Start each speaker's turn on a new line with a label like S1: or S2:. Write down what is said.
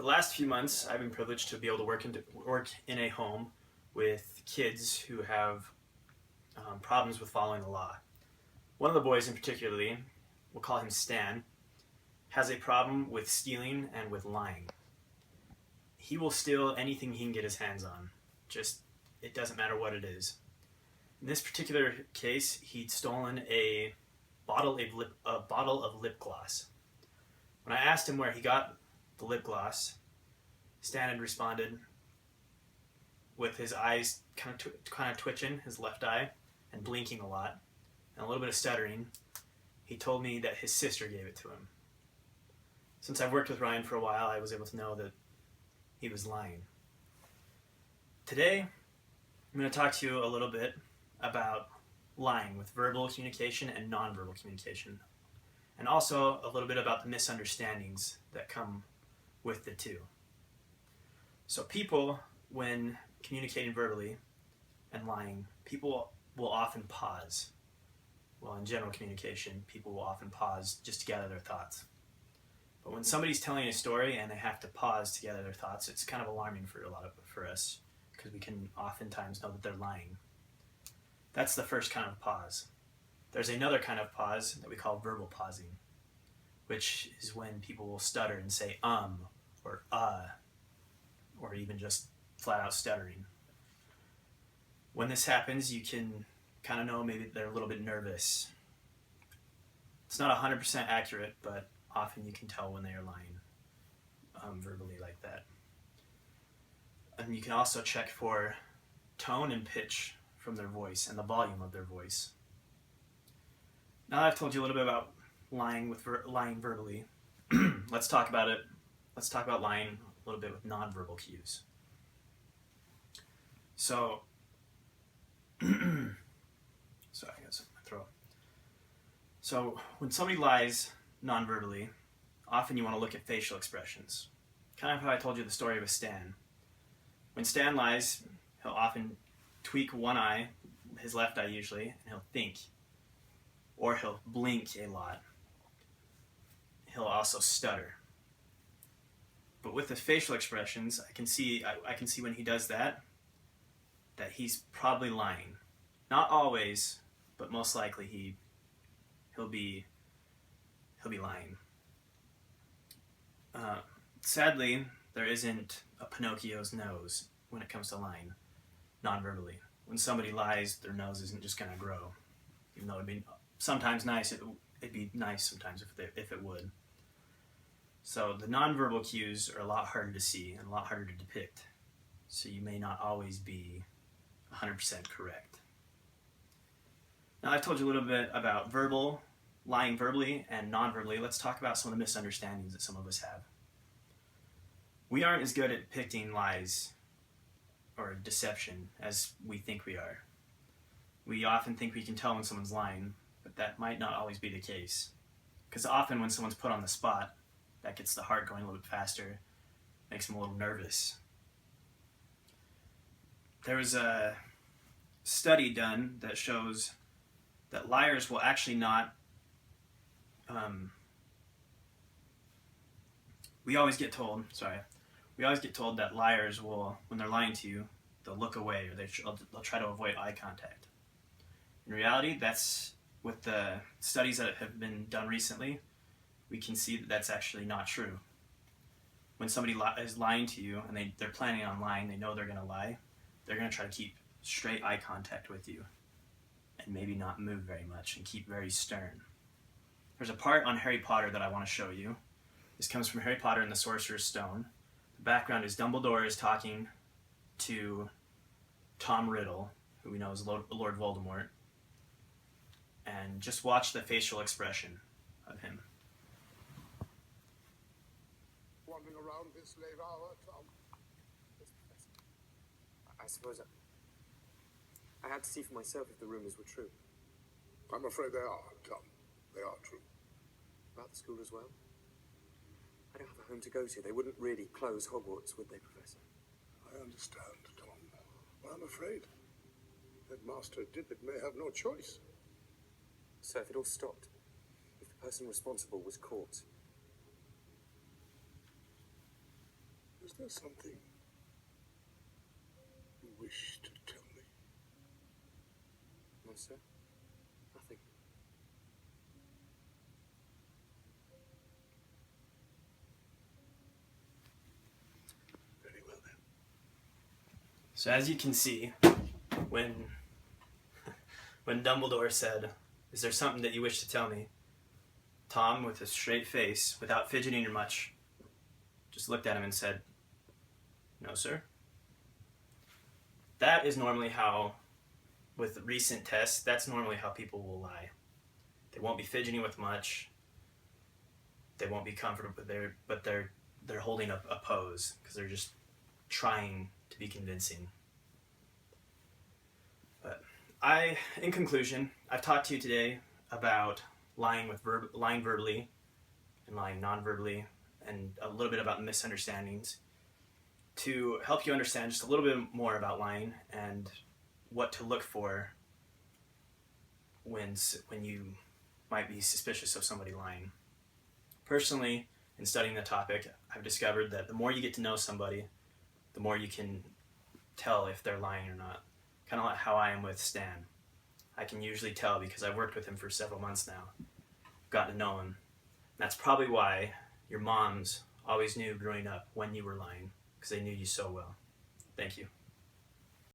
S1: For the last few months, I've been privileged to be able to work in a home with kids who have problems with following the law. One of the boys in particularly, we'll call him Stan, has a problem with stealing and with lying. He will steal anything he can get his hands on. It doesn't matter what it is. In this particular case, he'd stolen a bottle of lip gloss. When I asked him where he got the lip gloss, Stan had responded with his eyes kind of twitching, his left eye, and blinking a lot, and a little bit of stuttering. He told me that his sister gave it to him. Since I've worked with Ryan for a while, I was able to know that he was lying. Today, I'm going to talk to you a little bit about lying with verbal communication and nonverbal communication, and also a little bit about the misunderstandings that come with the two. So people, when communicating verbally and lying, people will often pause. Well, in general communication, people will often pause just to gather their thoughts. But when somebody's telling a story and they have to pause to gather their thoughts, it's kind of alarming for us, because we can oftentimes know that they're lying. That's the first kind of pause. There's another kind of pause that we call verbal pausing, which is when people will stutter and say or even just flat out stuttering. When this happens, you can kind of know maybe they're a little bit nervous. It's not 100% accurate, but often you can tell when they are lying verbally like that. And you can also check for tone and pitch from their voice and the volume of their voice. Now that I've told you a little bit about lying verbally, let's talk about it. Let's talk about lying a little bit with nonverbal cues. So, sorry, I got something in my throat. So, when somebody lies nonverbally, often you want to look at facial expressions. Kind of how I told you the story with Stan. When Stan lies, he'll often tweak one eye, his left eye usually, and he'll think. Or he'll blink a lot. He'll also stutter. But with the facial expressions, I can see when he does that he's probably lying. Not always, but most likely he'll be lying. Sadly, there isn't a Pinocchio's nose when it comes to lying, non-verbally. When somebody lies, their nose isn't just going to grow, even though it'd be sometimes nice. It'd be nice sometimes if it would. So the nonverbal cues are a lot harder to see and a lot harder to depict. So you may not always be 100% correct. Now I've told you a little bit about lying verbally and non-verbally. Let's talk about some of the misunderstandings that some of us have. We aren't as good at depicting lies or deception as we think we are. We often think we can tell when someone's lying, but that might not always be the case. Because often when someone's put on the spot, that gets the heart going a little bit faster, makes them a little nervous. There was a study done that shows that liars will actually not we always get told that liars will, when they're lying to you, they'll look away or they'll try to avoid eye contact. In reality, that's with the studies that have been done recently, we can see that that's actually not true. When somebody is lying to you and they're planning on lying, they know they're going to lie, they're going to try to keep straight eye contact with you and maybe not move very much and keep very stern. There's a part on Harry Potter that I want to show you. This comes from Harry Potter and the Sorcerer's Stone. The background is Dumbledore is talking to Tom Riddle, who we know is Lord Voldemort. And just watch the facial expression of him.
S2: Wandering around this late hour, Tom?
S3: I suppose I had to see for myself if the rumors were true.
S2: I'm afraid they are, Tom. They are true.
S3: About the school as well? I don't have a home to go to. They wouldn't really close Hogwarts, would they, Professor?
S2: I understand, Tom. But I'm afraid Headmaster Dippet may have no choice.
S3: So if it all stopped, if the person responsible was caught,
S2: Is there something you wish to tell me?
S3: No, sir. Nothing.
S2: Very well then.
S1: So as you can see, when Dumbledore said, "Is there something that you wish to tell me?" Tom, with a straight face, without fidgeting or much, just looked at him and said, "No, sir." That is normally how, with recent tests, that's normally how people will lie. They won't be fidgeting with much. They won't be comfortable, but they're holding a pose because they're just trying to be convincing. But in conclusion, I've talked to you today about lying verbally and lying non-verbally, and a little bit about misunderstandings to help you understand just a little bit more about lying and what to look for when you might be suspicious of somebody lying. Personally, in studying the topic, I've discovered that the more you get to know somebody, the more you can tell if they're lying or not. Kind of like how I am with Stan. I can usually tell because I've worked with him for several months now. Gotten to know him. That's probably why your moms always knew growing up when you were lying, because they knew you so well. Thank you.